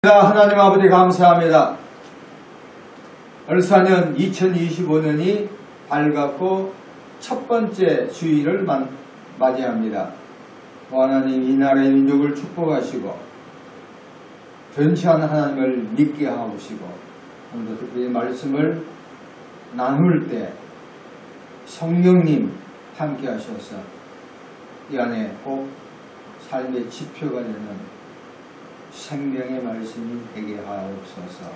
하나님 아버지 감사합니다. 을사년 2025년이 밝았고 첫 번째 주일을 맞이합니다. 하나님 이 나라의 민족을 축복하시고 전치한 하나님을 믿게 하시고 오늘도 특별히 말씀을 나눌 때 성령님 함께 하셔서 이 안에 꼭 삶의 지표가 되는 생명의 말씀이 되게 하옵소서.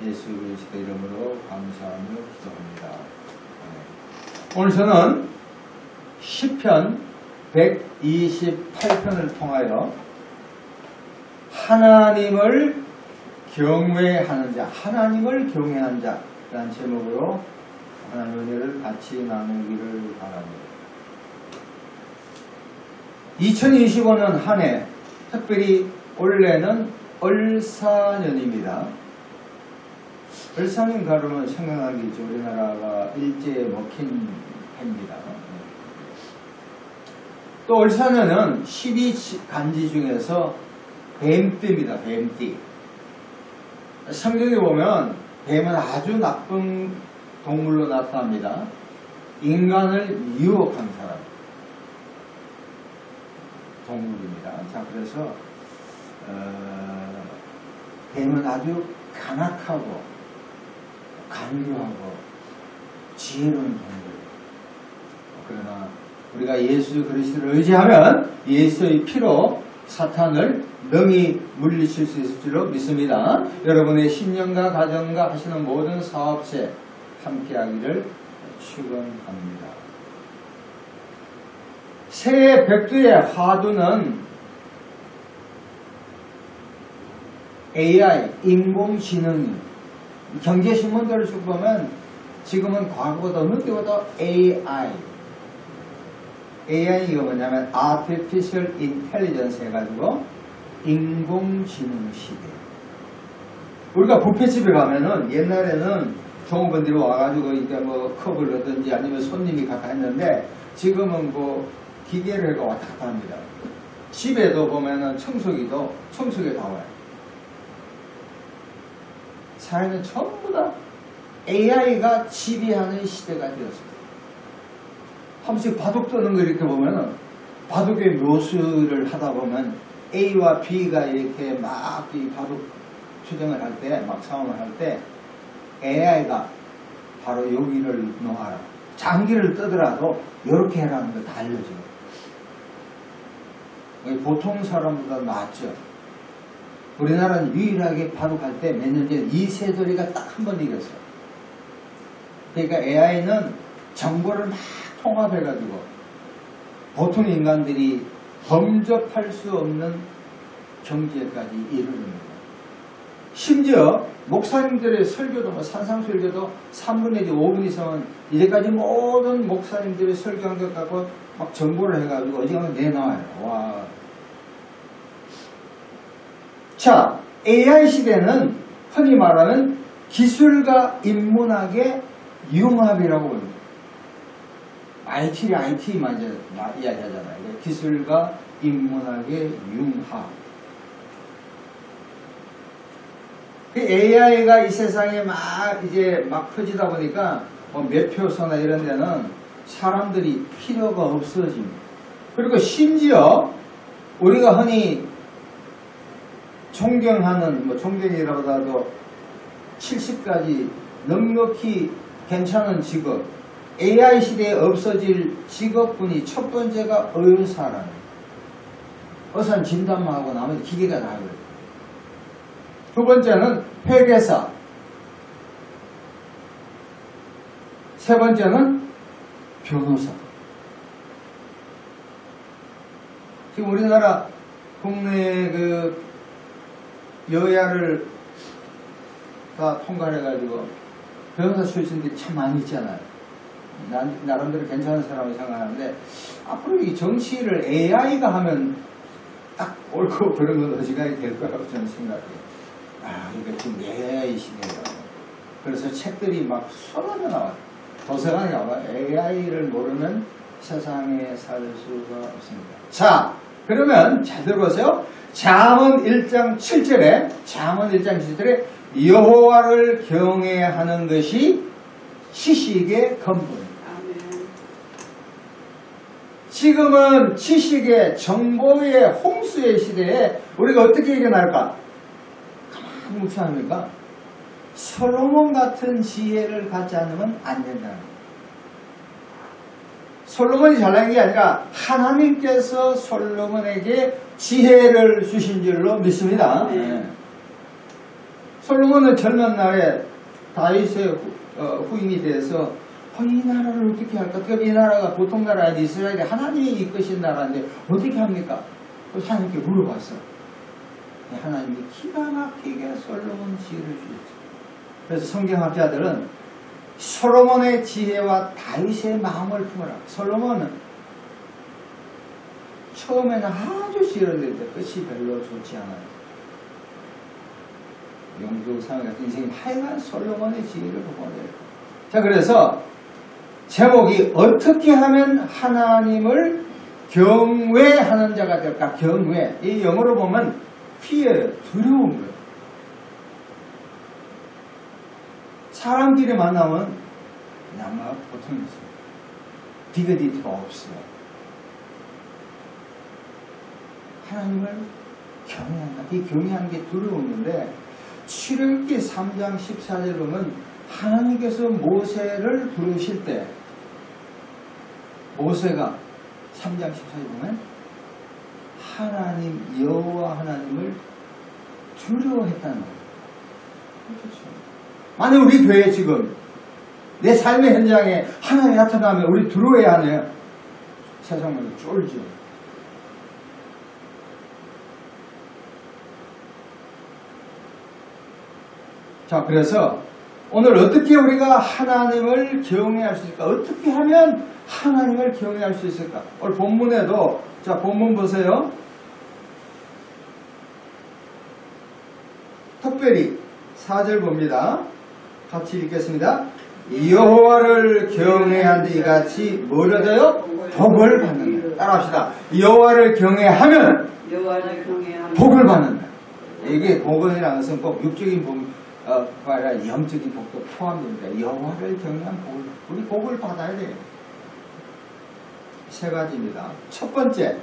예수 그리스도 이름으로 감사하며 기도합니다. 오늘 저는 시편 128편을 통하여 하나님을 경외하는 자, 하나님을 경외하는 자라는 제목으로 하나님의 은혜를 같이 나누기를 바랍니다. 2025년 한 해 특별히 올해는 을사년입니다. 을사년 가르면 생각나는 게 우리나라가 일제에 먹힌 해입니다. 또 을사년은 12간지 중에서 뱀띠입니다. 뱀띠. 성경에 보면 뱀은 아주 나쁜 동물로 나타납니다. 인간을 유혹한 사람 동물입니다. 자, 그래서 뱀은 아주 간악하고 간교하고 지혜로운 동물. 그러나 우리가 예수 그리스도를 의지하면 예수의 피로 사탄을 능히 물리칠 수 있을 줄로 믿습니다. 여러분의 신년과 가정과 하시는 모든 사업체 함께하기를 축원합니다. 새해 백두의 화두는 AI, 인공지능이 경제신문들을 쭉 보면 지금은 과거보다 어느 때보다 AI 이거 뭐냐면 Artificial Intelligence 해가지고 인공지능 시대. 우리가 뷔페집에 가면은 옛날에는 종업원들이 와가지고 이제 뭐 컵을 넣든지 아니면 손님이 가까 했는데 지금은 뭐 기계를 해가 왔다 갔다 합니다. 집에도 보면은 청소기도 청소기에 나와요. 사회는 전부 다 AI가 지배하는 시대가 되었습니다. 한 번씩 바둑 뜨는 거 이렇게 보면은 바둑의 묘수를 하다 보면 A와 B가 이렇게 막 이 바둑 투쟁을 할 때, 막 싸움을 할 때 AI가 바로 여기를 놓아라. 장기를 뜨더라도 이렇게 해라는 걸 다 알려줘요. 보통 사람보다 낫죠. 우리나라는 유일하게 바둑할 때 몇 년 전에 이세돌이가 딱 한 번 이겼어요. 그러니까 AI는 정보를 막 통합해가지고 보통 인간들이 범접할 수 없는 경지에까지 이르릅니다. 심지어 목사님들의 설교도 뭐 산상설교도 3분 내지 5분 이상은 이제까지 모든 목사님들의 설교한 것 갖고 막 정보를 해가지고 어지간하면 내놔요. 와. 자, AI 시대는 흔히 말하는 기술과 인문학의 융합이라고 합니다. IT만 이야기하잖아요. 기술과 인문학의 융합. AI가 이 세상에 막 퍼지다 보니까 뭐 매표소나 이런 데는 사람들이 필요가 없어집니다. 그리고 심지어 우리가 흔히 존경하는, 존경이라고 해도 70까지 넉넉히 괜찮은 직업, AI 시대에 없어질 직업군이 첫 번째가 의사라는. 의사는 진단만 하고 나머지 기계가 다 하거든요. 두 번째는 회계사. 세 번째는 변호사. 지금 우리나라 국내 여야를 다 통과해가지고 변호사 출신들이 참 많이 있잖아요. 나름대로 괜찮은 사람을 생각하는데 앞으로 이 정치를 AI가 하면 딱 옳고 그런 건 어지간히 될 거라고 저는 생각해요. 이게 지금 AI 시대예요. 그래서 책들이 막 쏟아져 나와요. 도서관에 나와요. AI를 모르면 세상에 살 수가 없습니다. 자, 그러면 잘 들어보세요. 잠언 1장 7절에 여호와를 경외하는 것이 지식의 근본. 지금은 지식의 정보의 홍수의 시대에 우리가 어떻게 이겨날까? 가만히 묵상합니까? 솔로몬 같은 지혜를 갖지 않으면 안 된다. 솔로몬이 잘난 게 아니라 하나님께서 솔로몬에게 지혜를 주신 줄로 믿습니다. 네. 솔로몬은 젊은 날에 다윗의 후임이 돼서 이 나라를 어떻게 할까? 이 나라가 보통 나라 아닌 이스라엘이 하나님이 이끄신 나라인데 어떻게 합니까? 하나님께 물어봤어. 하나님이 기가 막히게 솔로몬 지혜를 주셨죠. 그래서 성경학자들은 솔로몬의 지혜와 다윗의 마음을 품어라. 솔로몬은 처음에는 아주 지혜를 냈는데 끝이 별로 좋지 않아요. 용도상 같은 인생이 하여간 솔로몬의 지혜를 보아야 돼요. 자, 그래서 제목이 어떻게 하면 하나님을 경외하는 자가 될까? 경외. 이 영어로 보면 fear, 두려운 거예요. 사람끼리 만나면 그냥 막 보통이죠. 디귿이가 없어요. 하나님을 경외한다. 이 경외하는 게 두려웠는데 출애굽기 3장 14절 보면 하나님께서 모세를 부르실 때 모세가 3장 14절 보면 하나님 여호와 하나님을 두려워했다는 거예요. 그렇죠. 만약 우리 교회에 지금 내 삶의 현장에 하나님이 나타나면 우리 두려워해야 하네요. 세상으로 쫄죠. 자, 그래서 오늘 어떻게 우리가 하나님을 경외할 수 있을까? 어떻게 하면 하나님을 경외할 수 있을까? 오늘 본문에도, 자, 본문 보세요. 특별히 4절 봅니다. 같이 읽겠습니다. 여호와를 경외한 이같이 뭘 얻어요? 복을 받는다. 따라합시다. 여호와를 경외하면 복을 받는다. 이게 복은이라는 것은 꼭 육적인 복, 아니라 영적인 복도 포함됩니다. 여호와를 경외한 복을, 우리 복을 받아야 돼요. 세 가지입니다. 첫 번째,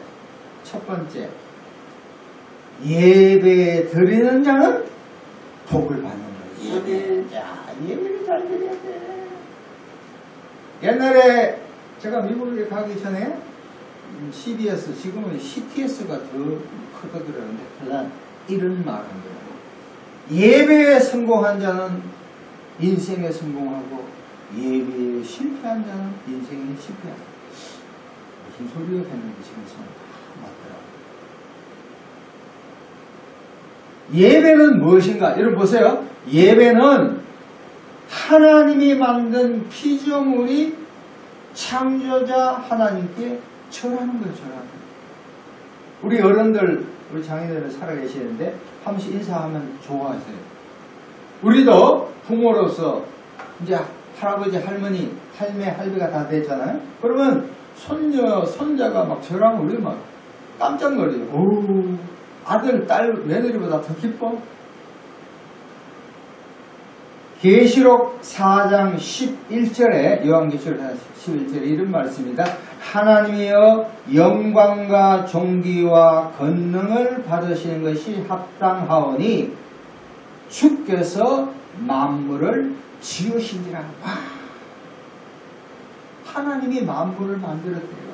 예배 드리는 자는 복을 받는 거예요. 예배를 잘 드려야 돼. 옛날에 제가 미국에 가기 전에 CBS, 지금은 CTS가 더 크다 그러는데 그냥 이런 말을 한 거예요. 예배에 성공한 자는 인생에 성공하고 예배에 실패한 자는 인생에 실패한다. 무슨 소리가 했는지 지금 맞더라고요. 예배는 무엇인가? 여러분 보세요. 예배는 하나님이 만든 피조물이 창조자 하나님께 절하는 거예요. 절하는 거예요. 우리 어른들, 우리 장인어른 살아계시는데 한 번씩 인사하면 좋아하세요. 우리도 부모로서 이제 할아버지, 할머니, 할매, 할배가 다 됐잖아요. 그러면 손녀, 손자가 막 절하면 우리 막 깜짝 놀래요. 오, 아들, 딸, 며느리보다 더 기뻐? 계시록 4장 11절에 요한계시록 11절에 이런 말씀입니다. 하나님이여 영광과 존귀와 권능을 받으시는 것이 합당하오니 주께서 만물을 지으시니라. 하나님이 만물을 만들었대요.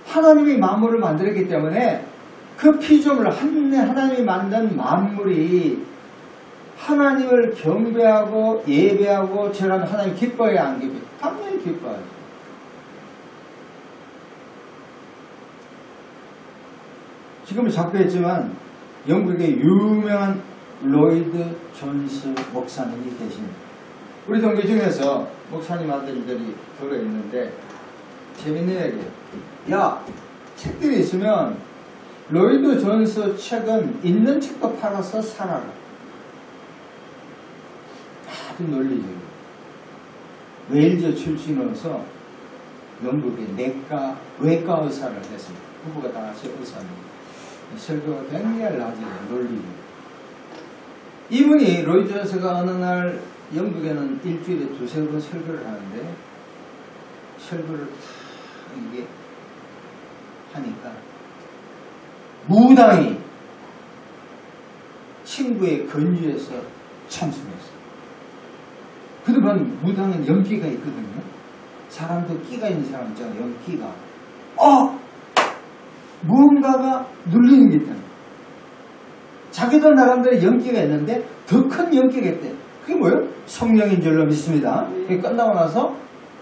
하나님이 만물을 만들었기 때문에 그 피조물, 하나님이 만든 만물이 하나님을 경배하고 예배하고 절하면 하나님 기뻐해야 안 기뻐해요? 당연히 기뻐하죠. 지금은 작별했지만 영국의 유명한 로이드 존스 목사님이 계십니다. 우리 동기 중에서 목사님 아들들이 들어있는데 재밌는 얘기예요. 야, 책들이 있으면 로이드 존스 책은 있는 책도 팔아서 살아라. 아주 논리적이에요. 웨일즈 출신으로서 영국의 외과 의사를 했습니다. 부부가 다 같이 의사입니다. 설교가 굉장히 낮아요. 논리로. 이분이 로이 존스가 어느 날 영국에는 일주일에 2~3번 설교를 하는데 설교를 다 이게 하니까 무당이 친구의 건주에서 참석했어요. 그동안 무당은 연기가 있거든요. 사람도 끼가 있는 사람 있잖아요. 연기가. 무언가가 눌리는 게 있다. 자기도 나름대로 연기가 있는데 더 큰 연기가 있대. 그게 뭐예요? 성령인 줄로 믿습니다. 그게 끝나고 나서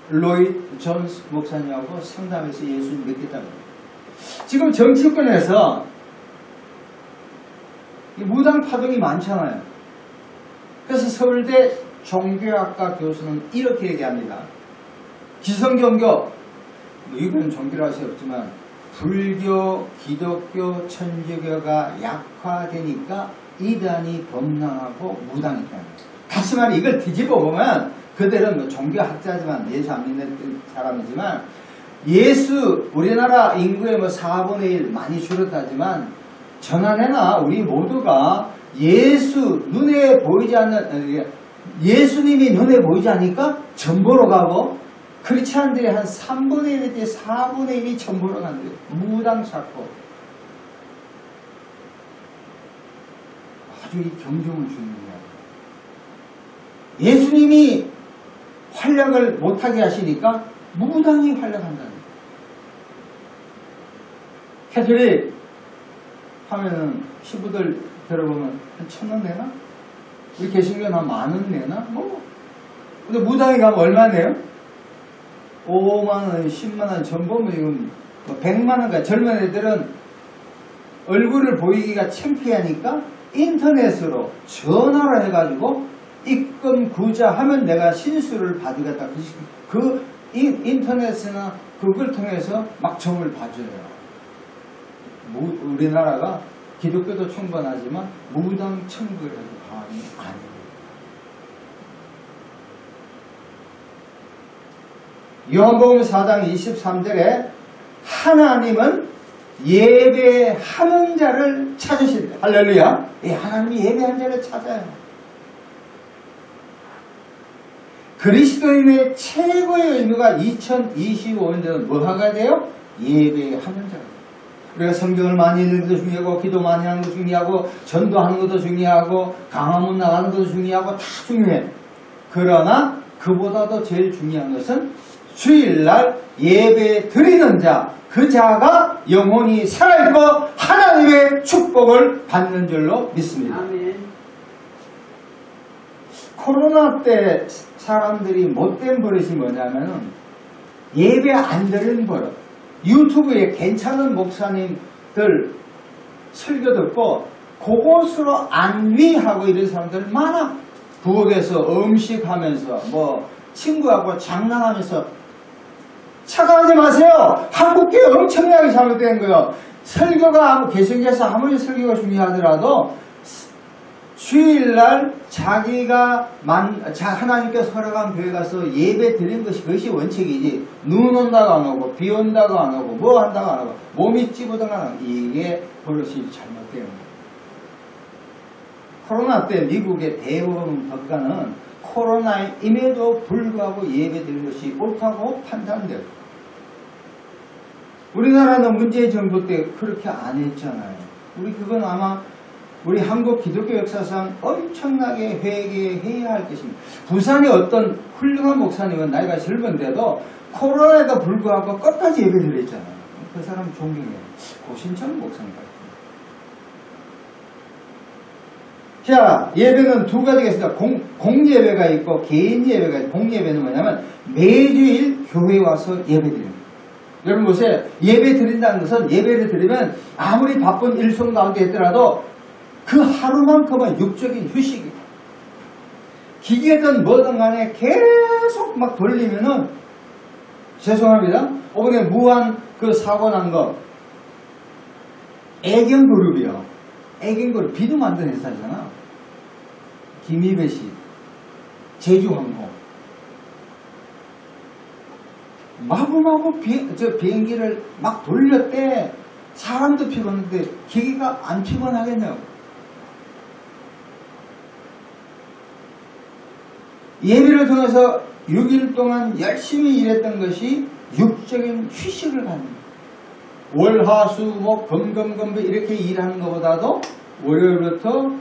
로이 존스 목사님하고 상담해서 예수님 믿겠다는 거예요. 지금 정치권에서 무당 파동이 많잖아요. 그래서 서울대 종교학과 교수는 이렇게 얘기합니다. 기성종교, 이건 종교라 할 수 없지만 불교, 기독교, 천주교가 약화되니까 이단이 범람하고 무당이 있다는 거예요. 다시 말해 이걸 뒤집어 보면 그들은 뭐 종교학자지만 예수 안 믿는 사람이지만 예수 우리나라 인구의 뭐 4분의 1 많이 줄었다지만 전환해나 우리 모두가 예수 눈에 보이지 않는 예수님이 눈에 보이지 않으니까 전보로 가고 크리스찬들이 한 3분의 1이지 4분의 1이 전보로 간대요. 무당 찾고 아주 이 경종을 주는 거예요. 예수님이 활약을 못하게 하시니까 무당이 활약한다는 거예요. 캐톨릭 하면은 시부들 들어보면 한 1,000원 내나? 우리 개신교는 한 10,000원 내나? 뭐. 근데 무당이 가면 얼마 내요? 5만원, 10만원 전보면 이건 뭐 100만원. 젊은 애들은 얼굴을 보이기가 창피하니까 인터넷으로 전화를 해가지고 입금 구자 하면 내가 신수를 받으겠다. 그 인터넷이나 그걸 통해서 막 점을 봐줘요. 우리나라가 기독교도 충분하지만 무당 천국을 해도 과언이 아니에요. 요한복음 4장 23절에 하나님은 예배하는 자를 찾으신다. 할렐루야. 하나님이 예배하는 자를 찾아요. 그리스도인의 최고의 의무가 2025년에는 뭐가 돼요? 예배하는 자. 우리가 성경을 많이 읽는 것도 중요하고 기도 많이 하는 것도 중요하고 전도하는 것도 중요하고 강화문 나가는 것도 중요하고 다 중요해. 그러나 그보다도 제일 중요한 것은 주일날 예배 드리는 자, 그 자가 영혼이 살아있고 하나님의 축복을 받는 줄로 믿습니다. 아멘. 코로나 때 사람들이 못된 버릇이 뭐냐면은 예배 안 드리는 버릇. 유튜브에 괜찮은 목사님들 설교 듣고 그곳으로 안위하고 이런 사람들 많아. 부엌에서 음식하면서 뭐 친구하고 장난하면서 착각하지 마세요. 한국계 엄청나게 잘못된 거예요. 설교가 개신교에서 아무리 설교가 중요하더라도 주일날 자기가 하나님께서 허락한 교회 가서 예배 드리는 것이 그것이 원칙이지. 눈 온다고 안 오고 비 온다고 안 오고 뭐 한다고 안 하고 몸이 찌부둥 안 하고 이게 버릇이 잘못된 거예요. 코로나 때 미국의 대법원 법관은 코로나임에도 불구하고 예배 드리는 것이 옳다고 판단돼요. 우리나라는 문재인 정부 때 그렇게 안 했잖아요. 우리 그건 아마 우리 한국 기독교 역사상 엄청나게 회개해야 할 것입니다. 부산의 어떤 훌륭한 목사님은 나이가 젊은데도 코로나에도 불구하고 끝까지 예배 드렸잖아요. 그 사람 존경해요. 고신천 목사님 같아요. 자, 예배는 두 가지가 있습니다. 공예배가 있고 개인 예배가 있고, 공예배는 뭐냐면 매주일 교회에 와서 예배드립니다. 여러분 보세요. 예배 드린다는 것은 예배를 드리면 아무리 바쁜 일송 가운데 있더라도 그 하루만큼은 육적인 휴식이에요. 기계든 뭐든 간에 계속 막 돌리면은 죄송합니다. 이번에 무한 그 사고 난 거 애경그룹이요. 애경그룹 비도 만드는 회사잖아. 김희배 씨, 제주항공. 마구마구 비행기를 막 돌렸대. 사람도 피곤한데 기계가 안 피곤하겠냐고. 예배를 통해서 6일 동안 열심히 일했던 것이 육적인 휴식을 갖는 거예요. 월, 화, 수, 목, 금금금부 이렇게 일하는 것보다도 월요일부터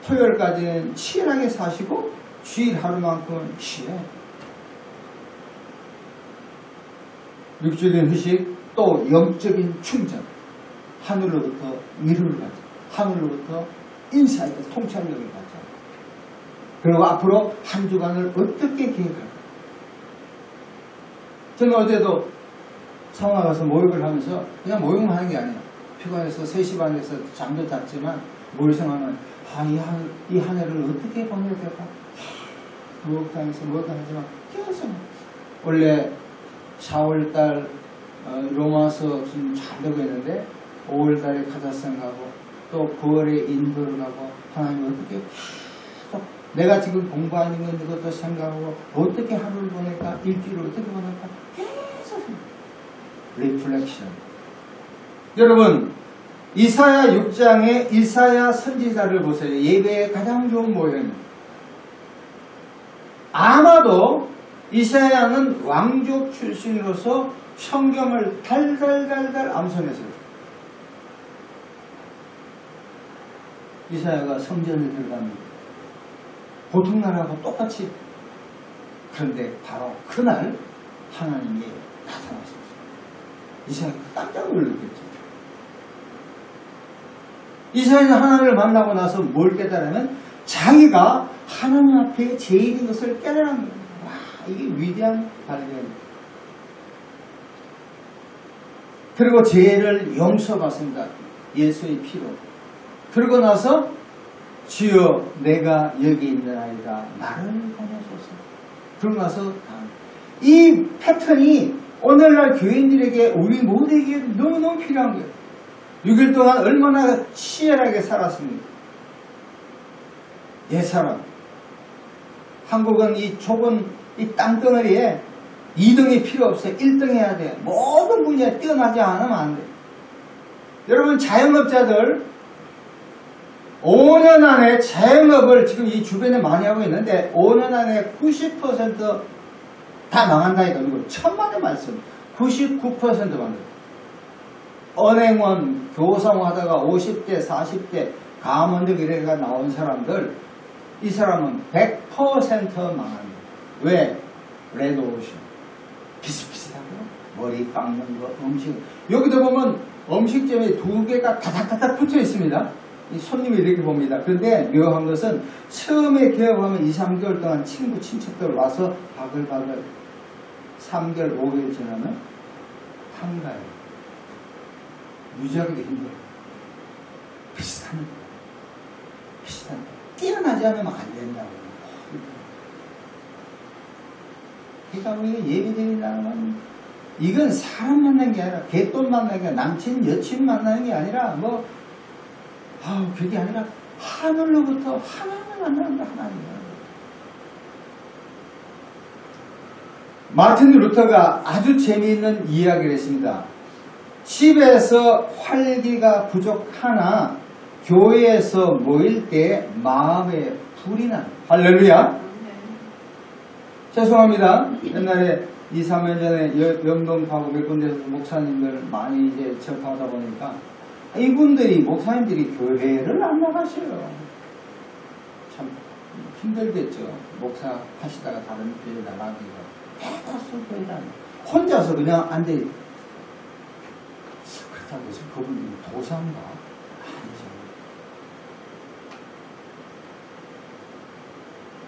토요일까지는 치열하게 사시고 주일 하루만큼은 쉬어요. 육적인 휴식, 또 영적인 충전. 하늘로부터 위로를 가져. 하늘로부터 인사이트, 통찰력을 가져. 그리고 앞으로 한 주간을 어떻게 계획할까? 저는 어제도 상황 가서 모욕을 하면서 그냥 모욕만 하는 게 아니라 피곤해서 3시 반에서 잠도 잤지만 뭘 생각하면 이 한 해를 어떻게 보내야 될까? 모욕당해서 모욕하지만 계속 원래 4월달 로마서 지금 잘 되고 있는데 5월달에 카자흐스탄 가고 또 9월에 인도를 가고 하나님 어떻게 계속 내가 지금 공부하는 것도 생각하고 어떻게 하루를 보낼까? 일주일을 어떻게 보낼까? 계속 리플렉션. 여러분 이사야 6장의 이사야 선지자를 보세요. 예배의 가장 좋은 모형입니다. 아마도 이사야는 왕족 출신으로서 성경을 달달달달 암송했어요. 이사야가 성전에 들어갑니다. 보통 나라하고 똑같이. 그런데 바로 그날 하나님이 나타나셨어요. 이사야가 깜짝 놀랐겠죠. 이사야는 하나님을 만나고 나서 뭘 깨달으면 자기가 하나님 앞에 죄인인 것을 깨달은 거예요. 와, 이게 위대한 발견입니다. 그리고 죄를 용서받습니다. 예수의 피로. 그러고 나서 주여 내가 여기 있느나이다. 나를 보내소서. 그러고 나서 이 패턴이 오늘날 교인들에게 우리 모두에게 너무너무 필요한 거예요. 6일 동안 얼마나 치열하게 살았습니까? 옛사람. 한국은 이 좁은 이 땅덩어리에 2등이 필요 없어요. 1등 해야 돼요. 모든 분야에 뛰어나지 않으면 안 돼요. 여러분 자영업자들 5년 안에 자영업을 지금 이 주변에 많이 하고 있는데 5년 안에 90% 다 망한다니까. 이거 천만의 말씀. 99% 망한다. 은행원, 교사원 하다가 50대, 40대 가문적 이래가 나온 사람들 이 사람은 100% 망합니다. 왜? 레드오션. 비슷비슷하고 머리 깎는 거, 음식. 여기도 보면 음식점에 2개가 다닥다닥 붙어 있습니다. 이 손님이 이렇게 봅니다. 그런데 묘한 것은 처음에 개업하면 2, 3개월 동안 친구, 친척들 와서 바글바글 3개월, 5개월 지나면 한가해요. 유지하기도 힘들어요. 비슷한 뛰어나지 않으면 안 된다고. 그러니까 우리가 예배드린다는 건 이건 사람 만나는 게 아니라 개돈 만나는 게 아니라 남친 여친 만나는 게 아니라 그게 아니라 하늘로부터 하나님을 만나는 하나님이에요. 마틴 루터가 아주 재미있는 이야기를 했습니다. 집에서 활기가 부족하나 교회에서 모일 때 마음에 불이 나. 할렐루야. 죄송합니다. 옛날에 2, 3년 전에 영동 가고 몇 군데서 목사님들 많이 이제 접하다 보니까 이분들이 목사님들이 교회를 안 나가셔요. 참 힘들겠죠. 목사 하시다가 다른 교회 나가기가. 대다수 교회를 안 혼자서 그냥 안 돼. 그렇다고 해서 그분들이 도사인가? 아니죠.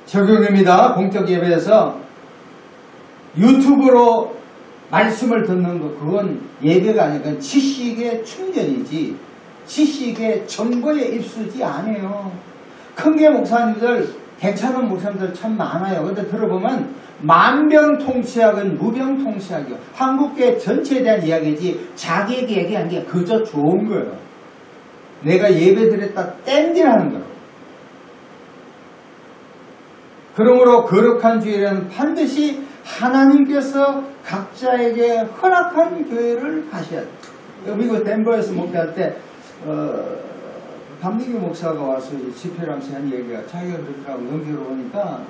적용입니다. 공적 예배에서 유튜브로 말씀을 듣는 것, 그건 예배가 아니라 지식의 충전이지 지식의 정보의 입수지 아니에요. 큰게 목사님들, 괜찮은 목사님들 참 많아요. 근데 들어보면 만병통치약은 무병통치약이요. 한국계 전체에 대한 이야기지 자기에게 얘기한 게 그저 좋은 거예요. 내가 예배드렸다 땡질하는 거예요. 그러므로 거룩한 주일에는 반드시 하나님께서 각자에게 허락한 교회를 가셔야 돼요. 미국 덴버에서 목회할 때 감리교 목사가 와서 집회를 하면서 한 얘기가 자기가 그러더라고. 연결을 오니까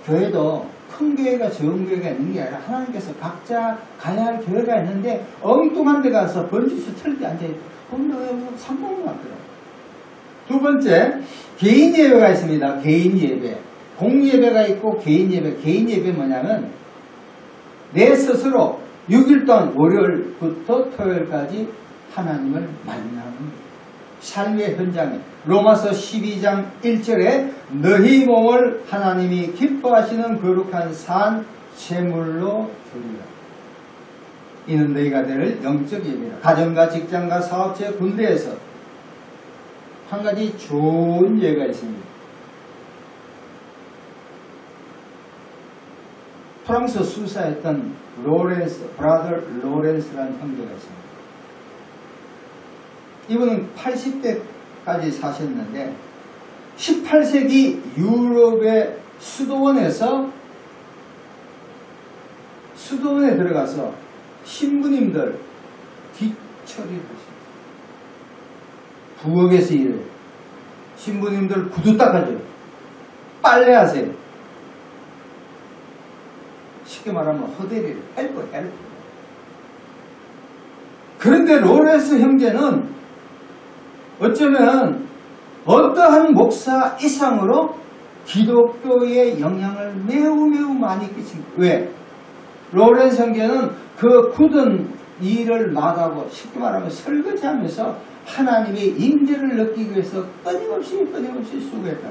교회도 큰 교회가 적은 교회가 있는 게 아니라 하나님께서 각자 가야 할 교회가 있는데 엉뚱한 데 가서 번지수 틀 때 앉아있고 상봉이 왔더라고요. 두 번째, 개인 예배가 있습니다. 개인 예배. 공예배가 있고 개인 예배. 개인 예배 뭐냐면 내 스스로 6일 동안 월요일부터 토요일까지 하나님을 만나는 삶의 현장에 로마서 12장 1절에 너희 몸을 하나님이 기뻐하시는 거룩한 산 제물로 드리라. 이는 너희가 될 영적 예배라. 가정과 직장과 사업체 군대에서 한 가지 좋은 예가 있습니다. 프랑스 수사했던 브라더 로렌스라는 형제가 있습니다. 이분은 80대까지 사셨는데 18세기 유럽의 수도원에 들어가서 신부님들 뒤처리를 하십니다. 부엌에서 일해요. 신부님들 구두 닦아줘요. 빨래하세요. 쉽게 말하면 허대리를 헬프. 그런데 로렌스 형제는 어쩌면 어떠한 목사 이상으로 기독교의 영향을 매우 많이 끼칩니다. 왜? 로렌스 형제는 그 굳은 일을 나가고 쉽게 말하면 설거지하면서 하나님의 임재를 느끼기 위해서 끊임없이 수고했다.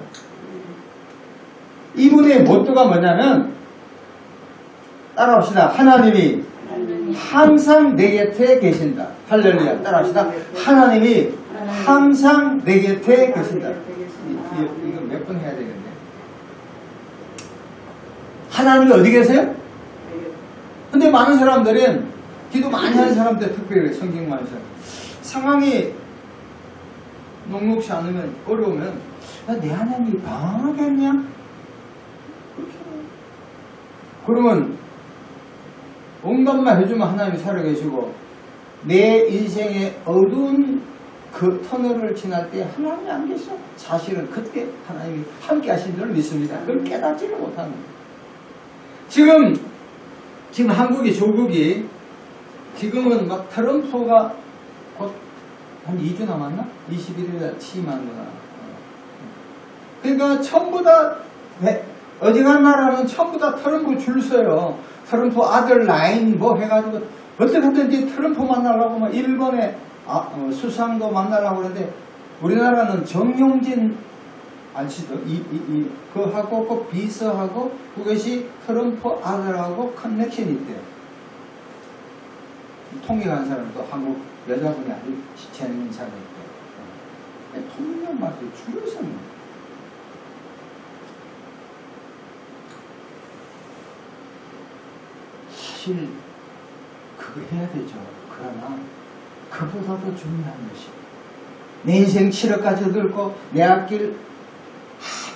이분의 모토가 뭐냐면 따라합시다. 하나님이 항상 내 곁에 계신다. 할렐루야. 따라합시다. 하나님이 항상 내 곁에 계신다. 이거 몇 번 해야 되겠네. 하나님이 어디 계세요? 근데 많은 사람들은 기도 많이 하는 사람들, 특별히 성경 많은 사람, 상황이 녹록지 않으면 어려우면 내 하나님이 방하겠냐? 그러면 온갖 말 해주면 하나님이 살아계시고 내 인생의 어두운 그 터널을 지날 때 하나님이 안 계셔. 사실은 그때 하나님이 함께 하신 줄 믿습니다. 그걸 깨닫지를 못하는 거예요. 지금 한국이 조국이 지금은 막 트럼프가 곧 한 2주 남았나? 21일에 취임한 거나. 그러니까 전부 다 어지간한 나라는 전부 다 트럼프 줄 서요. 트럼프 아들 라인 뭐 해가지고 어떻게 하든지 트럼프 만나려고 막 일본에 수상도 만나려고 그러는데 우리나라는 정용진 아시죠? 그하고 그 비서하고 그것이 트럼프 아들하고 커넥션이 있대요. 통역한 사람도 한국 여자분이 아주 재능있는 사람이 있대요. 통역 맛을 줄을 섰는 거예요. 사실 그거 해야 되죠. 그러나 그보다도 중요한 것이 내 인생 7억까지 들고 내 앞길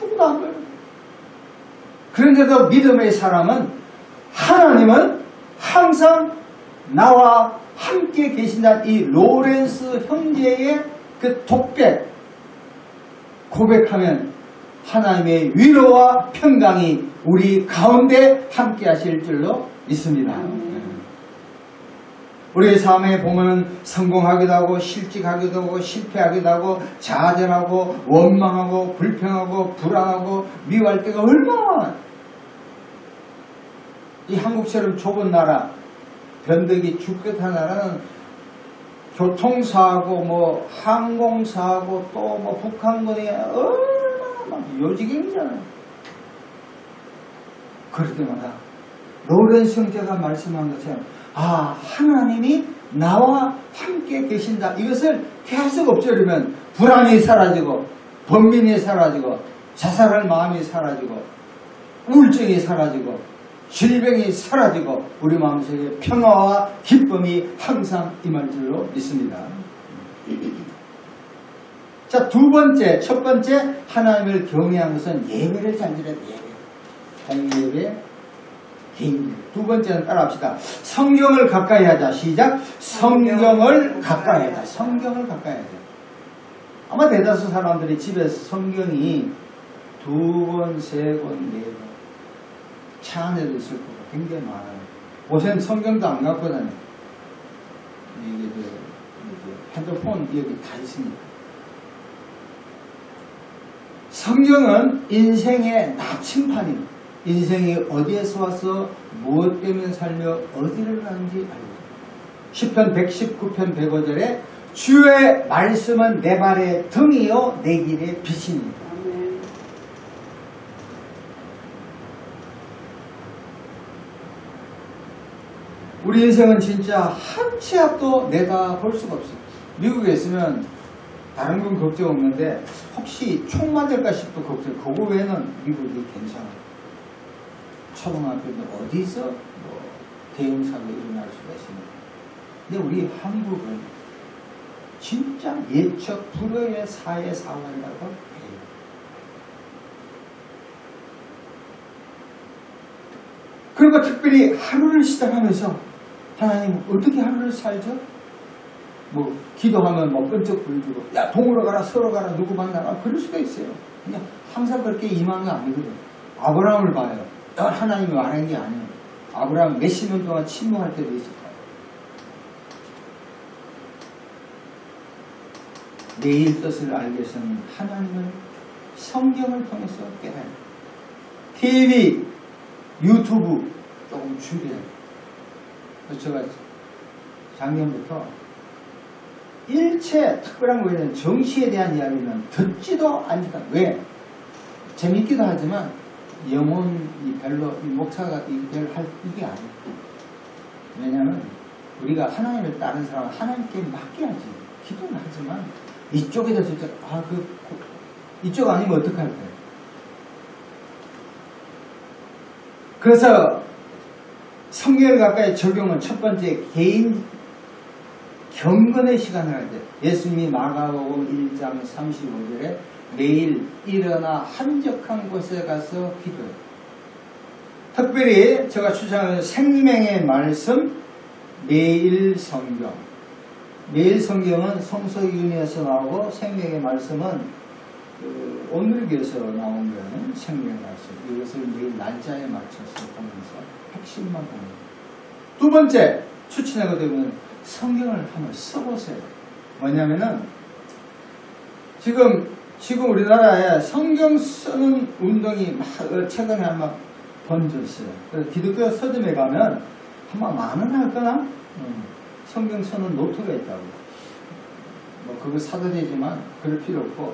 아무도 안 걸려. 그런데도 믿음의 사람은 하나님은 항상 나와 함께 계신다. 이 로렌스 형제의 그 독백 고백하면 하나님의 위로와 평강이 우리 가운데 함께 하실 줄로 믿습니다. 우리의 삶에 보면 성공하기도 하고 실직하기도 하고 실패하기도 하고 좌절하고 원망하고 불평하고 불안하고 미워할 때가 얼마나 많아요. 이 한국처럼 좁은 나라, 변덕이 죽겠한 나라는 교통사고 뭐 항공사고 또 뭐 북한군이 얼마나 막 요지경이잖아요. 그럴 때마다 로렌스 형제가 말씀한 것처럼 하나님이 나와 함께 계신다. 이것을 계속 엎조리면 불안이 사라지고 번민이 사라지고 자살할 마음이 사라지고 우울증이 사라지고 질병이 사라지고 우리 마음속에 평화와 기쁨이 항상 임할 줄로 믿습니다. 자, 첫 번째 하나님을 경외한 것은 예배를 잘 드려야 돼. 예배. 개인들. 두 번째는 따라합시다. 성경을 가까이 하자. 시작. 성경을 가까이 하자. 성경을 가까이 하자. 아마 대다수 사람들이 집에서 성경이 2권, 3권, 4권 차 안에도 있을 거고 굉장히 많아요. 요새는 성경도 안 갖고 다녀요. 이게 핸드폰 여기 다 있으니까. 성경은 인생의 나침판입니다. 인생이 어디에서 와서 무엇 때문에 살며 어디를 가는지 알고 있습니다. 시편 119편 105절에 주의 말씀은 내 발의 등이요 내 길의 빛입니다. 우리 인생은 진짜 한 치 앞도 내다볼 수가 없어요. 미국에 있으면 다른 건 걱정 없는데 혹시 총 맞을까 싶도 걱정. 그거 외에는 미국이 괜찮아요. 초등학교도 어디서 뭐 대형 사고가 일어날 수가 있습니다. 근데 우리 한국은 진짜 예측 불허의 사회 상황이라고 해요. 그리고 특별히 하루를 시작하면서 하나님 어떻게 하루를 살죠? 뭐 기도하면 뭐 끈적 불주고 야 동으로 가라 서로 가라 누구 만나라 그럴 수도 있어요. 그냥 항상 그렇게 임한 거 아니거든요. 아브라함을 봐요. 하나님이 말한 게 아니에요. 아브라함 몇십 년 동안 침묵할 때도 있을 거예요. 내일 뜻을 알기 위해서는 하나님을 성경을 통해서 깨달아요. TV, 유튜브 조금 줄여요. 제가 작년부터 일체 특별한 거에 대한 정치에 대한 이야기는 듣지도 않으니까. 왜? 재밌기도 하지만 영혼이 별로 목사가 이게 아니에요. 왜냐하면 우리가 하나님을 따르는 사람은 하나님께 맡겨야지. 기도는 하지만 이쪽에다 저쪽 이쪽 아니면 어떡할 거예요? 그래서 성경을 가까이 적용은 첫 번째 개인 경건의 시간을 할 때 예수님이 마가복음 1장 35절에 매일 일어나 한적한 곳에 가서 기도해요. 특별히 제가 추천하는 생명의 말씀 매일 성경. 매일 성경은 성서윤회에서 나오고 생명의 말씀은 오늘교에서 나온 거는 생명의 말씀. 이것을 매일 날짜에 맞춰서 보면서 핵심만 보면. 두 번째 추천하거든요. 성경을 한번 써보세요. 뭐냐면은 지금 우리나라에 성경 쓰는 운동이 막 최근에 한번 번졌어요. 그래서 기독교 서점에 가면 한번 만원 할거나 성경 쓰는 노트가 있다고. 뭐 그거 사도 되지만 그럴 필요 없고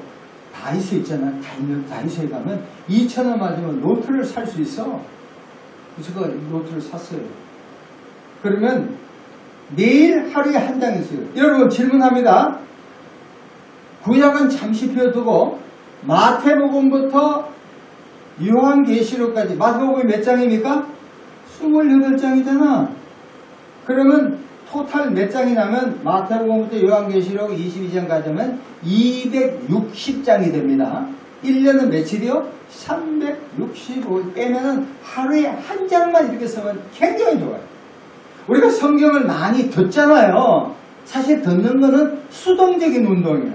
다이소 있잖아. 다이소에 가면 2,000원 맞으면 노트를 살 수 있어. 제가 노트를 샀어요. 그러면 매일 하루에 한 장 있어요. 여러분 질문합니다. 구약은 잠시 비워두고 마태복음부터 요한계시록까지 마태복음이 몇 장입니까? 28장이잖아. 그러면 토탈 몇 장이 나면 마태복음부터 요한계시록 22장까지 하면 260장이 됩니다. 1년은 며칠이요? 365일 빼면은 하루에 한 장만 이렇게 쓰면 굉장히 좋아요. 우리가 성경을 많이 듣잖아요. 사실 듣는 거는 수동적인 운동이에요.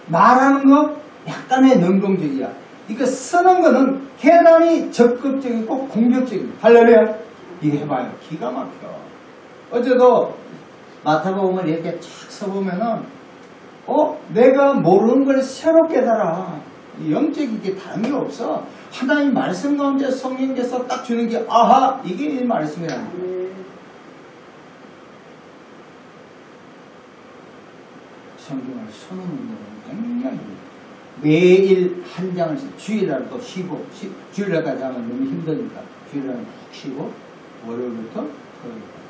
말하는 거 약간의 능동적이야. 이거 쓰는 거는 대단히 적극적이고 공격적이고. 할렐루야. 이거 해봐요. 기가 막혀. 어제도 마태복음을 이렇게 쫙 써보면은 내가 모르는 걸 새로 깨달아. 영적인 게 다른 게 없어. 하나님 말씀 가운데 성령께서 딱 주는 게 아하 이게 이 말씀이라는 거야. 성경을 쓰는 운동은 굉장히 매일 한 장을 주일날 또 쉬고 주일날까지 하면 너무 힘드니까 주일날은 푹 쉬고 월요일부터 토요일까지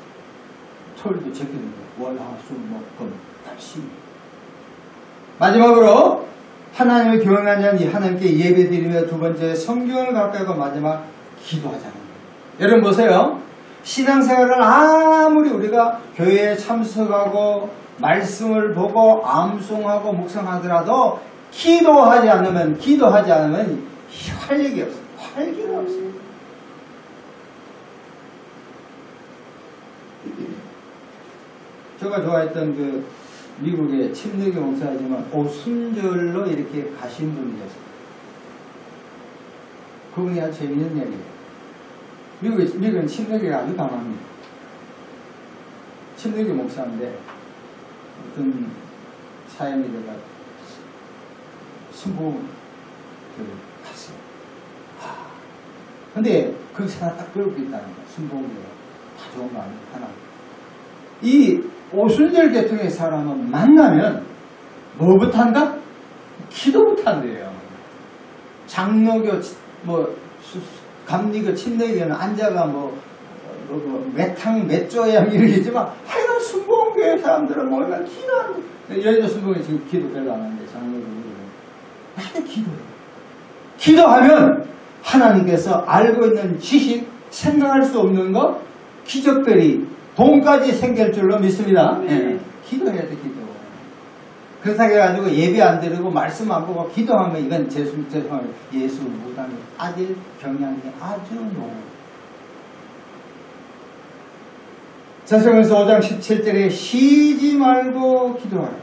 토요일도 제껴놓고 월, 화, 수, 목, 금 열심히. 마지막으로 하나님을 경외하는 하나님께 예배드리며 두 번째 성경을 가까이 하고 마지막 기도하자는 거예요. 여러분 보세요. 신앙생활을 아무리 우리가 교회에 참석하고 말씀을 보고 암송하고 묵상하더라도 기도하지 않으면 활력이 없어요. 활기가 없어요. 제가 좋아했던 그 미국의 침례교 목사지만 오순절로 이렇게 가신 분이 계세요. 그분이 아주 재밌는 얘기예요. 미국은 침례교가 아주 강합니다. 침례교 목사인데 어떤 사회미들과 순복을 갔어요. 근데 거기서 하나 딱 배울 게 있다는 거야. 순복이가 다 좋은 거 아니야. 하나. 이 오순절 계통의 사람은 만나면 뭐부터 한다? 기도부터 한대요. 장로교, 감리교, 침례교는 앉아가 몇 조야 이러겠지만 하여간 순복교회 사람들은 얼마나 기도하는 여의도 순복에 지금 기도 별로 안 하는데 장로교 하여튼 기도해요. 기도하면 하나님께서 알고 있는 지식, 생각할 수 없는 것, 기적들이 돈까지 생길 줄로 믿습니다. 네. 기도해야 돼, 기도. 그렇다고 해가지고 예배 안 드리고 말씀 안 보고 기도하면 이건 예수 무당의 아들 경향이 아주 높아요. 전서경서 5장 17절에 쉬지 말고 기도하라.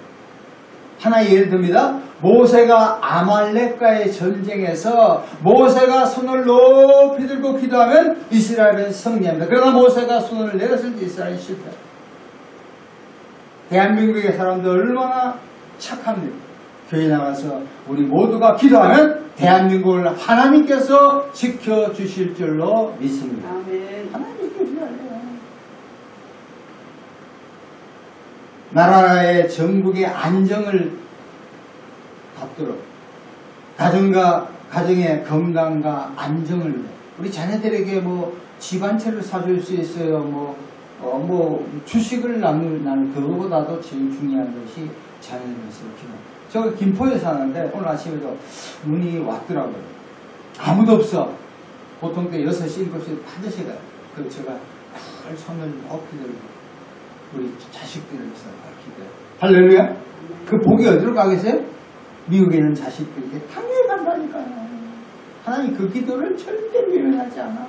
하나 예를 듭니다. 모세가 아말렉과의 전쟁에서 모세가 손을 높이 들고 기도하면 이스라엘은 승리합니다. 그러나 모세가 손을 내렸을 때 이스라엘이 실패합니다. 대한민국의 사람들 얼마나 착합니다. 교회 나가서 우리 모두가 기도하면 대한민국을 하나님께서 지켜주실 줄로 믿습니다. 아멘. 하나님 지켜주셔야 나라의 전국의 안정을 갖도록 가정의 건강과 안정을 우리 자녀들에게 집 한 채를 사줄 수 있어요. 주식을 나누는 그거보다도 제일 중요한 것이 자녀들에서 기도. 저 김포에 사는데 오늘 아침에도 눈이 왔더라고요. 아무도 없어. 보통 때 6시, 7시 반드시 가요. 그래서 제가 늘 손을 높이 들고 우리 자식들을 위해서 기도해요. 할렐루야? 그 복이 어디로 가겠어요? 미국에 있는 자식들에게 당연히 간다니까요. 하나님 그 기도를 절대 외면하지 않아.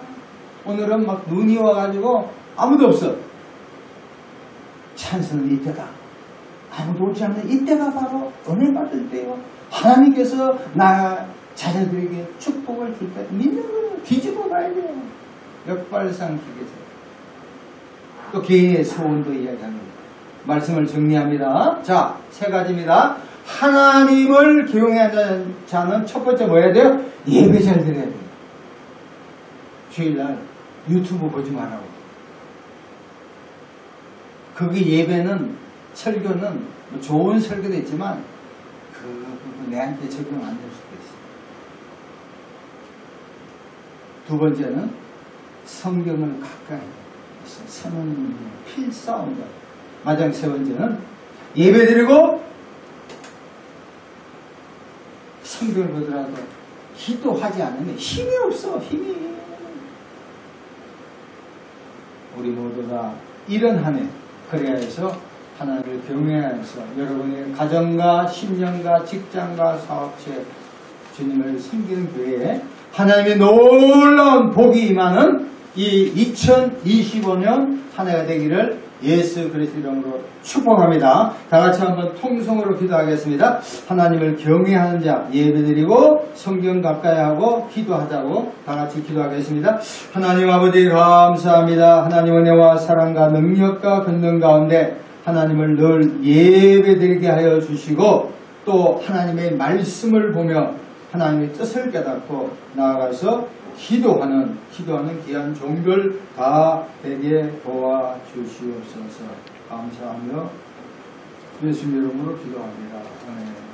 오늘은 막 눈이 와가지고 아무도 없어. 찬스는 이때다. 아무도 오지 않는 이때가 바로 은혜 받을 때요. 하나님께서 나 자녀들에게 축복을 줄 때 믿는 거예요. 뒤집어 가야 돼요. 역발상 기계세요. 또 개인의 소원도 이야기합니다. 말씀을 정리합니다. 자, 3가지입니다. 하나님을 경외하는 자는 첫 번째 뭐 해야 돼요? 예배 잘 드려야 돼요. 주일날 유튜브 보지 말라고. 거기 예배는 설교는 좋은 설교도 있지만 내한테 적용 안 될 수도 있어요. 두 번째는 성경을 가까이 서는 필사운다. 마지막 3번째는 예배드리고 성경을 보더라도 기도하지 않으면 힘이 없어. 힘이. 우리 모두가 이런 한 해 그래야 해서 하나님을 경외하면서 여러분의 가정과 신령과 직장과 사업체 주님을 섬기는 교회에 하나님의 놀라운 복이 임하는 이 2025년 한 해가 되기를 예수 그리스도 이름으로 축복합니다. 다 같이 한번 통성으로 기도하겠습니다. 하나님을 경외하는 자 예배드리고 성경 가까이 하고 기도하자고 다 같이 기도하겠습니다. 하나님 아버지 감사합니다. 하나님 은혜와 사랑과 능력과 권능 가운데 하나님을 늘 예배드리게 하여 주시고 또 하나님의 말씀을 보며 하나님의 뜻을 깨닫고 나아가서 기도하는 귀한 종들 다 되게 도와주시옵소서. 감사하며 예수님 이름으로 기도합니다. 아멘.